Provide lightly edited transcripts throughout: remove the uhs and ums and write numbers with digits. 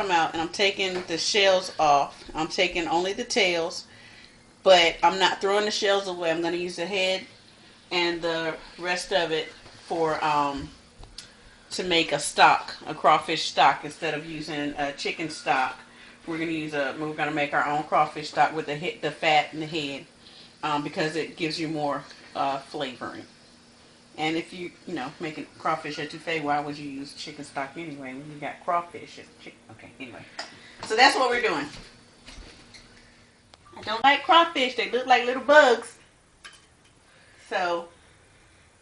them out and I'm taking the shells off. I'm taking only the tails, but I'm not throwing the shells away. I'm going to use the head and the rest of it for to make a stock, a crawfish stock, instead of using a chicken stock. We're gonna make our own crawfish stock with the fat and the head, because it gives you more flavoring. And if you making crawfish etouffee, why would you use chicken stock anyway when you got crawfish and chicken? Okay, anyway, so that's what we're doing. I don't like crawfish; they look like little bugs. So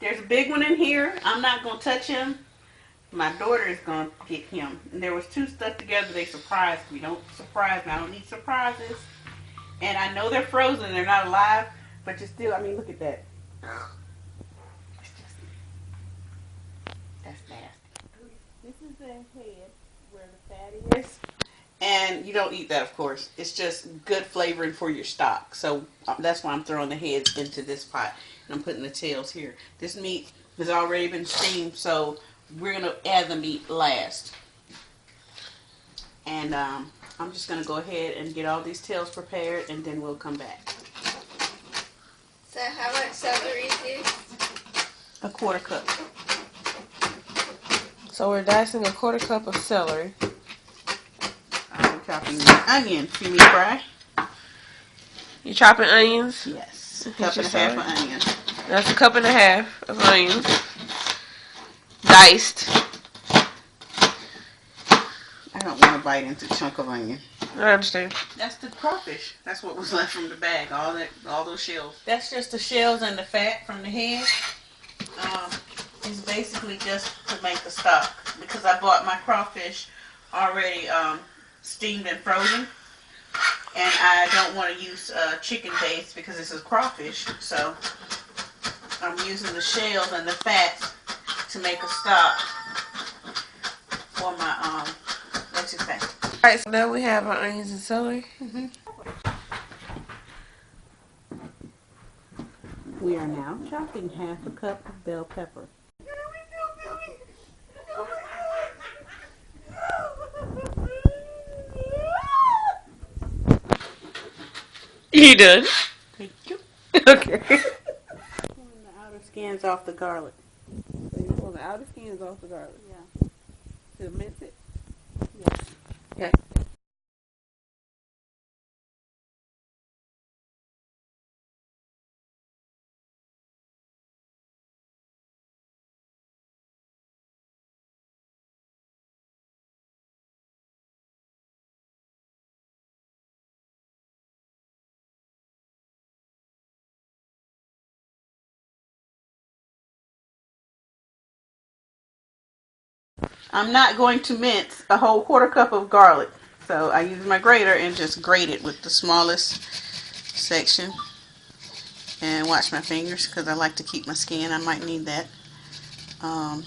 there's a big one in here. I'm not gonna touch him. My daughter is going to get him. And there was two stuck together. They surprised me. Don't surprise me. I don't need surprises. And I know they're frozen. They're not alive. But you still, I mean, look at that. It's just, that's nasty. This is the head where the fat is. And you don't eat that, of course. It's just good flavoring for your stock. So that's why I'm throwing the heads into this pot. And I'm putting the tails here. This meat has already been steamed, so we're going to add the meat last. And I'm just going to go ahead and get all these tails prepared, and then we'll come back. So how much celery is this? A quarter cup. So we're dicing a quarter cup of celery. I'm chopping the onion. You mean fry? You chopping onions? Yes. A cup and a half of onion. That's a cup and a half of onions. Diced. I don't want to bite into a chunk of onion. I understand. That's the crawfish. That's what was left from the bag. All those shells. That's just the shells and the fat from the head. It's basically just to make the stock, because I bought my crawfish already steamed and frozen, and I don't want to use chicken base because this is crawfish. So I'm using the shells and the fat to make a stock for my what's it say? Alright, so now we have our onions and celery. We are now chopping half a cup of bell pepper. You done? Thank you. Okay. Pulling the outer skins off the garlic. So you pull the outer skins off the garlic? Yeah. To mince it? Yes. Okay. I'm not going to mince a whole quarter cup of garlic. So I use my grater and just grate it with the smallest section. And watch my fingers because I like to keep my skin. I might need that. And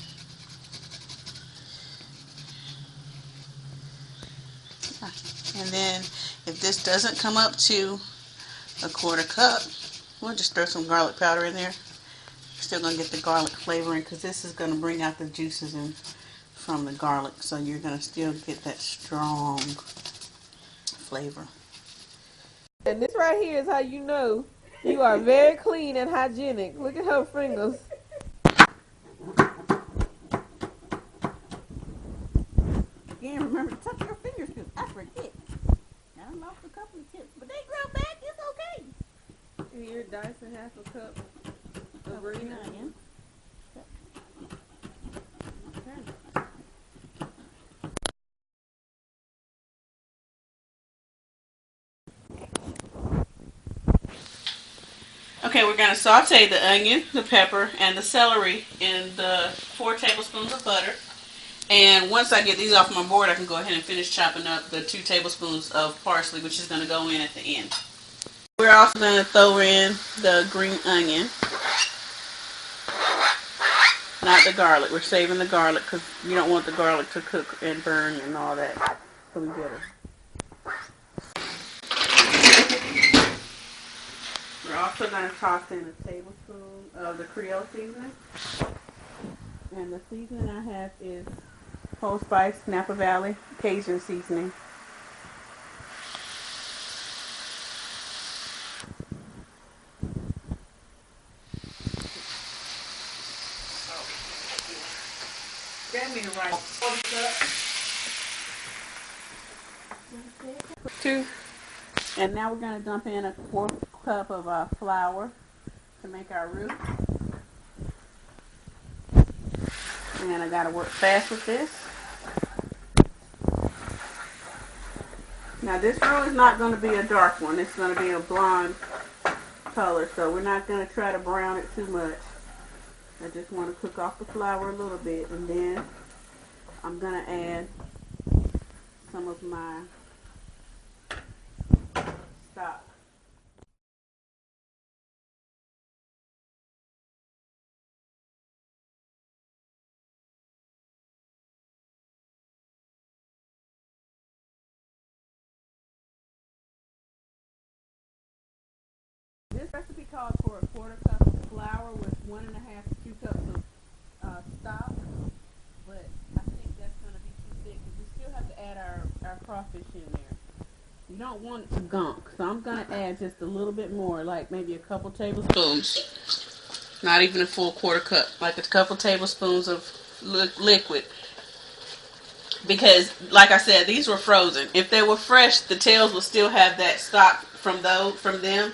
then if this doesn't come up to a quarter cup, we'll just throw some garlic powder in there. Still going to get the garlic flavoring because this is going to bring out the juices in from the garlic, so you're going to still get that strong flavor. And this right here is how you know you are very clean and hygienic. Look at her fingers. Again, remember to touch your fingers because I forget. I lost a couple of tips, but they grow back. It's okay. Here, dicing half a cup of green onion. Okay, we're going to saute the onion, the pepper, and the celery in the 4 tablespoons of butter. And once I get these off my board, I can go ahead and finish chopping up the 2 tablespoons of parsley, which is going to go in at the end. We're also going to throw in the green onion, not the garlic. We're saving the garlic because you don't want the garlic to cook and burn and all that. So we get it. We're also going to toss in a tablespoon of the Creole seasoning. And the seasoning I have is whole spice, Napa Valley, Cajun seasoning. Grab me the rice. Two. And now we're going to dump in a 1/4 cup of flour to make our roux. And I got to work fast with this. Now this roux is not going to be a dark one. It's going to be a blonde color. So we're not going to try to brown it too much. I just want to cook off the flour a little bit. And then I'm going to add some of my stock. This recipe calls for a 1/4 cup of flour with 1 1/2 to 2 cups of stock, but I think that's going to be too thick because we still have to add our crawfish in there. You don't want it to gunk, so I'm going to add just a little bit more, like maybe a couple tablespoons. Not even a full 1/4 cup, like a couple tablespoons of liquid. Because, like I said, these were frozen. If they were fresh, the tails will still have that stock from them.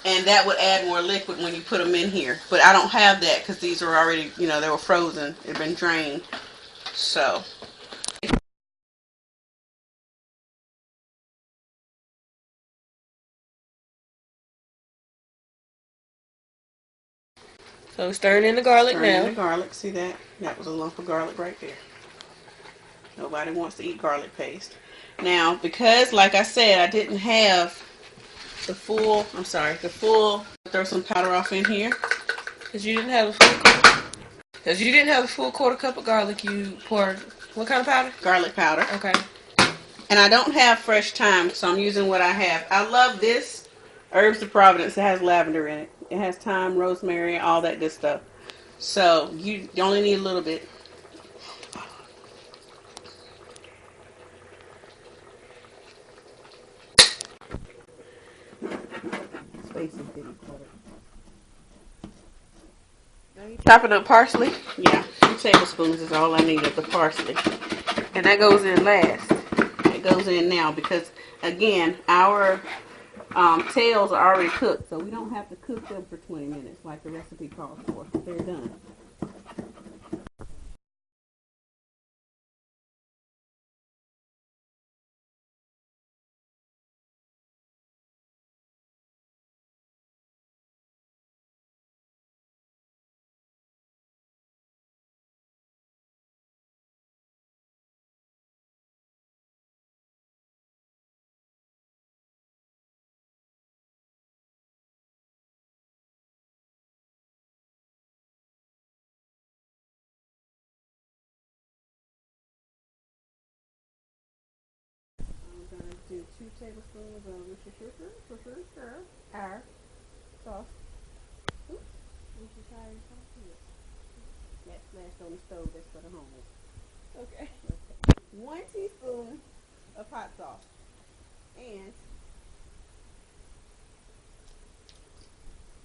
And that would add more liquid when you put them in here. But I don't have that because these are already, they were frozen. They've been drained. So. So stirring in the garlic Stirring now. in the garlic. See that? That was a lump of garlic right there. Nobody wants to eat garlic paste. Now, because, like I said, I didn't have the full, throw some powder off in here. Because you didn't have a full 1/4 cup of garlic, you poured what kind of powder? Garlic powder. Okay. And I don't have fresh thyme, so I'm using what I have. I love this Herbs of Providence. It has lavender in it. It has thyme, rosemary, all that good stuff. So you only need a little bit. Chopping up parsley. Yeah, 2 tablespoons is all I need of the parsley. And that goes in last. It goes in now because, again, our tails are already cooked, so we don't have to cook them for 20 minutes like the recipe calls for. They're done. I'm going to do 2 tablespoons of our sauce. Oops, Worcestershire sauce. That splashed on the stove, that's for the homemade. Okay. 1 teaspoon of hot sauce. And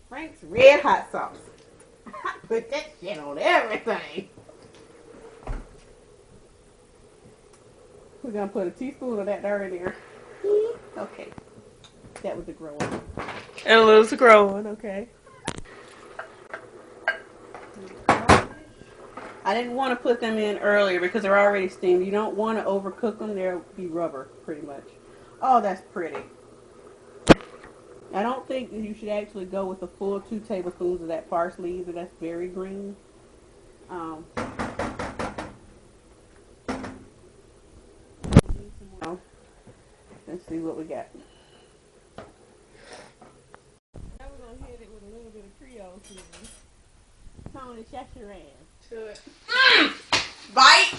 Frank's red hot sauce. Put that shit on everything. We're going to put a teaspoon of that right there. Okay. That was the growing. And a little growing, okay. I didn't want to put them in earlier because they're already steamed. You don't want to overcook them. They'll be rubber, pretty much. Oh, that's pretty. I don't think you should actually go with a full 2 tablespoons of that parsley either. That's very green. Let's see what we got. Now we're going to hit it with a little bit of Creole seasoning. Tony, shut your ass. To it. Bite!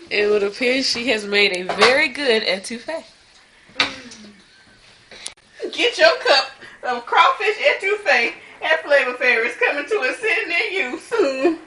It would appear she has made a very good etouffee. Get your cup of crawfish etouffee That Flavor Fairy is coming to a city near you soon.